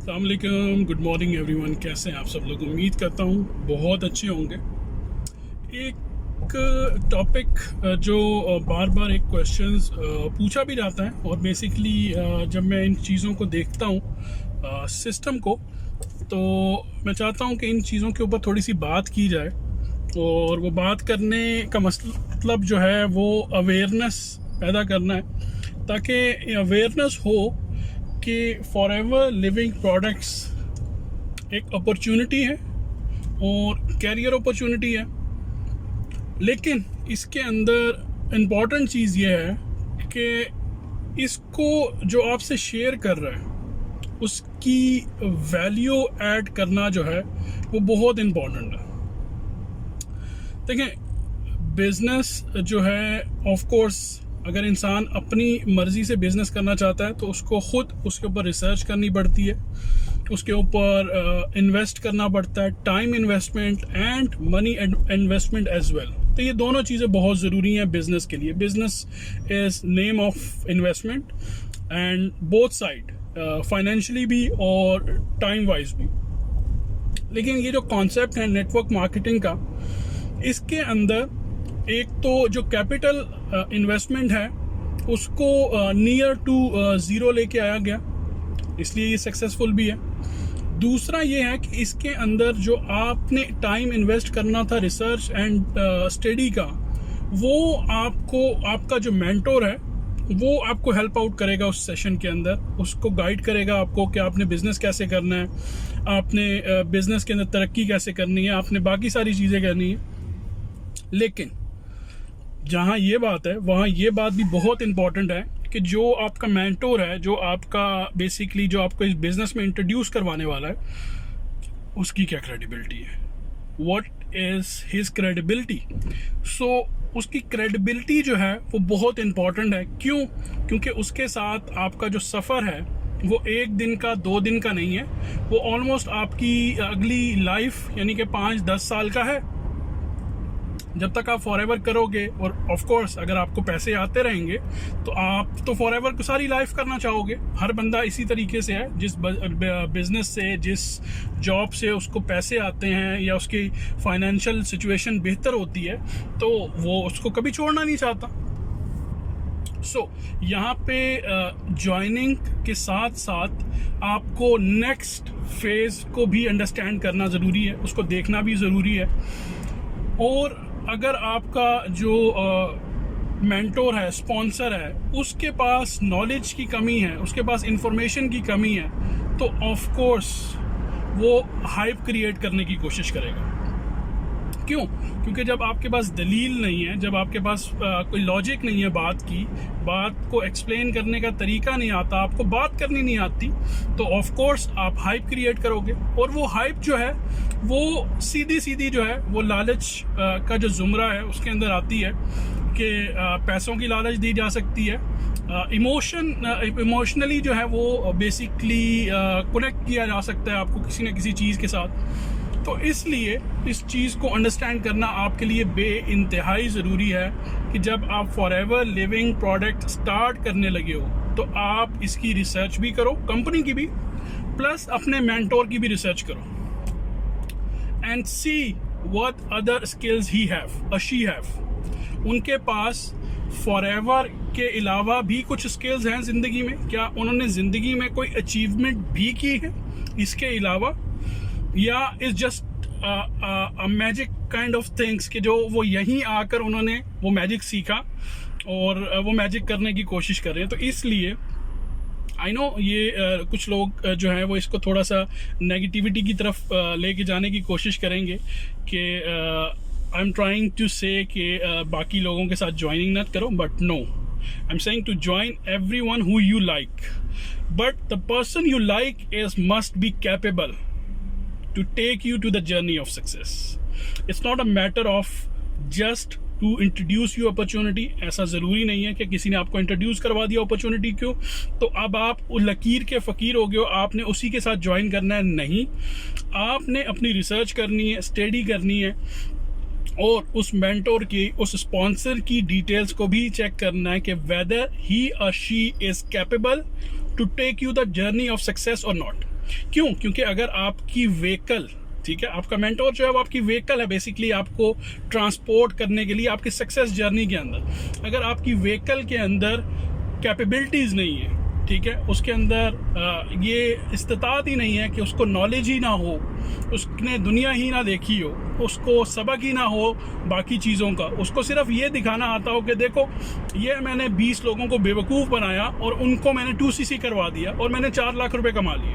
अस्सलाम वालेकुम, good morning everyone. कैसे हैं आप सब लोग? उम्मीद करता हूँ बहुत अच्छे होंगे। एक टॉपिक जो बार बार एक क्वेश्चंस पूछा भी जाता है और बेसिकली जब मैं इन चीज़ों को देखता हूँ सिस्टम को, तो मैं चाहता हूँ कि इन चीज़ों के ऊपर थोड़ी सी बात की जाए। और वो बात करने का मतलब जो है वो अवेयरनेस पैदा करना है, ताकि अवेयरनेस हो कि फॉरएवर लिविंग प्रोडक्ट्स एक अपॉर्चुनिटी है और कैरियर अपॉर्चुनिटी है। लेकिन इसके अंदर इम्पॉर्टेंट चीज़ ये है कि इसको जो आपसे शेयर कर रहा है उसकी वैल्यू ऐड करना जो है वो बहुत इम्पॉर्टेंट है। देखें, बिज़नेस जो है ऑफ कोर्स अगर इंसान अपनी मर्ज़ी से बिज़नेस करना चाहता है तो उसको ख़ुद उसके ऊपर रिसर्च करनी पड़ती है, उसके ऊपर इन्वेस्ट करना पड़ता है, time investment and money investment as well. तो ये दोनों चीज़ें बहुत ज़रूरी हैं बिज़नेस के लिए। Business is name of investment and both side, financially भी और टाइम वाइज भी। लेकिन ये जो कॉन्सेप्ट है नेटवर्क मार्केटिंग का, इसके अंदर एक तो जो कैपिटल इन्वेस्टमेंट है उसको नियर टू ज़ीरो लेके आया गया, इसलिए ये सक्सेसफुल भी है। दूसरा ये है कि इसके अंदर जो आपने टाइम इन्वेस्ट करना था रिसर्च एंड स्टडी का, वो आपका जो मेंटोर है वो आपको हेल्प आउट करेगा उस सेशन के अंदर, उसको गाइड करेगा आपको कि आपने बिज़नेस कैसे करना है, आपने बिज़नेस के अंदर तरक्की कैसे करनी है, आपने बाकी सारी चीज़ें करनी है। लेकिन जहाँ ये बात है वहाँ ये बात भी बहुत इम्पॉर्टेंट है कि जो आपका मेंटोर है, जो आपका बेसिकली जो आपको इस बिज़नेस में इंट्रोड्यूस करवाने वाला है, उसकी क्या क्रेडिबिलिटी है, व्हाट इज़ हिज क्रेडिबिलिटी। सो उसकी क्रेडिबिलिटी जो है वो बहुत इम्पॉर्टेंट है। क्यों? क्योंकि उसके साथ आपका जो सफ़र है वो 1 दिन का 2 दिन का नहीं है, वो ऑलमोस्ट आपकी अगली लाइफ यानी कि 5-10 साल का है, जब तक आप फॉरएवर करोगे। और ऑफ कोर्स अगर आपको पैसे आते रहेंगे तो आप तो फॉरएवर को सारी लाइफ करना चाहोगे। हर बंदा इसी तरीके से है, जिस बिजनेस से, जिस जॉब से उसको पैसे आते हैं या उसकी फाइनेंशियल सिचुएशन बेहतर होती है तो वो उसको कभी छोड़ना नहीं चाहता। सो यहाँ पे ज्वाइनिंग के साथ साथ आपको नेक्स्ट फेज़ को भी अंडरस्टैंड करना ज़रूरी है, उसको देखना भी ज़रूरी है। और अगर आपका जो मेंटोर है, स्पॉन्सर है, उसके पास नॉलेज की कमी है, उसके पास इंफॉर्मेशन की कमी है, तो ऑफ कोर्स वो हाइप क्रिएट करने की कोशिश करेगा। क्यों? क्योंकि जब आपके पास दलील नहीं है, जब आपके पास कोई लॉजिक नहीं है, बात को एक्सप्लेन करने का तरीका नहीं आता, आपको बात करनी नहीं आती, तो ऑफ कोर्स आप हाइप क्रिएट करोगे। और वो हाइप जो है वो सीधी जो है वो लालच का जो जुमरा है उसके अंदर आती है कि पैसों की लालच दी जा सकती है, इमोशनली जो है वो बेसिकली कनेक्ट किया जा सकता है आपको किसी न किसी चीज़ के साथ। तो इसलिए इस चीज़ को अंडरस्टैंड करना आपके लिए बेइंतहाई ज़रूरी है कि जब आप फॉरएवर लिविंग प्रोडक्ट स्टार्ट करने लगे हो तो आप इसकी रिसर्च भी करो, कंपनी की भी, प्लस अपने मेंटोर की भी रिसर्च करो and see what other skills he have और शी हैव। उनके पास फॉरएवर के अलावा भी कुछ स्किल्स हैं ज़िंदगी में, क्या उन्होंने ज़िंदगी में कोई अचीवमेंट भी की है इसके अलावा, या is just magic kind of things कि जो वो यहीं आकर उन्होंने वो मैजिक सीखा और वो मैजिक करने की कोशिश कर रहे हैं। तो इसलिए आई नो ये कुछ लोग जो हैं वो इसको थोड़ा सा नेगेटिविटी की तरफ लेके जाने की कोशिश करेंगे कि आई एम ट्राइंग टू से कि बाकी लोगों के साथ ज्वाइनिंग मत करो, but no, I am saying to join everyone who you like, but the person you like is must be capable to take you to the journey of success. It's not a matter of just to introduce you opportunity. ऐसा ज़रूरी नहीं है कि किसी ने आपको introduce करवा दिया अपॉर्चुनिटी क्यों तो अब आप लकीर के फ़कीर हो गए हो, आपने उसी के साथ ज्वाइन करना है। नहीं, आपने अपनी रिसर्च करनी है, स्टडी करनी है और उस मेंटोर की, उस स्पॉन्सर की डिटेल्स को भी चेक करना है कि whether he or she is capable to take you the journey of success or not. क्यों? क्योंकि अगर आपकी व्हीकल, ठीक है, आपका मेंटोर जो है वो आपकी व्हीकल है बेसिकली आपको ट्रांसपोर्ट करने के लिए आपकी सक्सेस जर्नी के अंदर। अगर आपकी व्हीकल के अंदर कैपेबिलिटीज़ नहीं है, ठीक है, उसके अंदर ये इस्तात ही नहीं है कि उसको नॉलेज ही ना हो, उसने दुनिया ही ना देखी हो, उसको सबक ही ना हो बाकी चीज़ों का, उसको सिर्फ ये दिखाना आता हो कि देखो ये मैंने 20 लोगों को बेवकूफ़ बनाया और उनको मैंने 2cc करवा दिया और मैंने 4 लाख रुपए कमा लिए।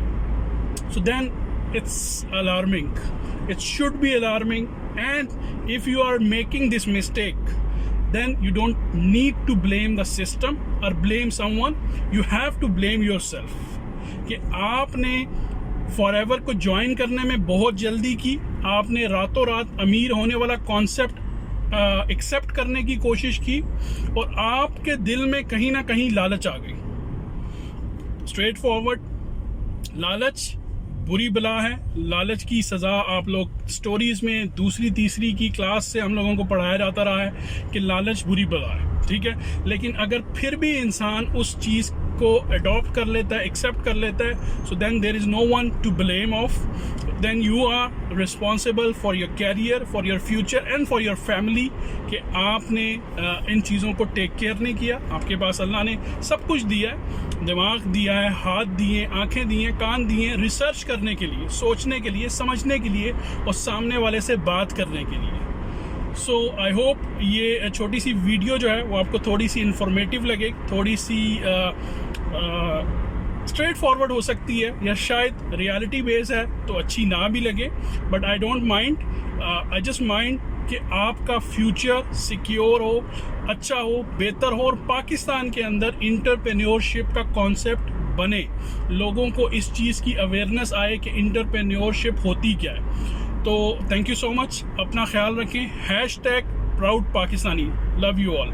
So then it's alarming. It should be alarming. And if you are making this mistake, then you don't need to blame the system or blame someone. You have to blame yourself. कि आपने forever को join करने में बहुत जल्दी की, आपने रातों रात अमीर होने वाला कॉन्सेप्ट एक्सेप्ट करने की कोशिश की और आपके दिल में कहीं ना कहीं लालच आ गई। स्ट्रेट फॉरवर्ड, लालच बुरी बला है। लालच की सज़ा आप लोग स्टोरीज़ में दूसरी तीसरी की क्लास से हम लोगों को पढ़ाया जाता रहा है कि लालच बुरी बला है, ठीक है। लेकिन अगर फिर भी इंसान उस चीज़ को अडॉप्ट कर लेता है, एक्सेप्ट कर लेता है, so then there is no one to blame of, then you are responsible for your career, for your future and for your family. कि आपने इन चीज़ों को टेक केयर नहीं किया। आपके पास अल्लाह ने सब कुछ दिया है, दिमाग दिया है, हाथ दिए, आंखें दी हैं, कान दिए, रिसर्च करने के लिए, सोचने के लिए, समझने के लिए और सामने वाले से बात करने के लिए। सो आई होप ये छोटी सी वीडियो जो है वो आपको थोड़ी सी इंफॉर्मेटिव लगे, थोड़ी सी स्ट्रेट फॉरवर्ड हो सकती है, या शायद रियलिटी बेस है तो अच्छी ना भी लगे, but I don't mind, I just mind कि आपका फ्यूचर सिक्योर हो, अच्छा हो, बेहतर हो और पाकिस्तान के अंदर इंटरप्रेन्योरशिप का कॉन्सेप्ट बने, लोगों को इस चीज़ की अवेयरनेस आए कि इंटरप्रेन्योरशिप होती क्या है। तो थैंक यू सो मच, अपना ख्याल रखें। #ProudPakistani, love you all.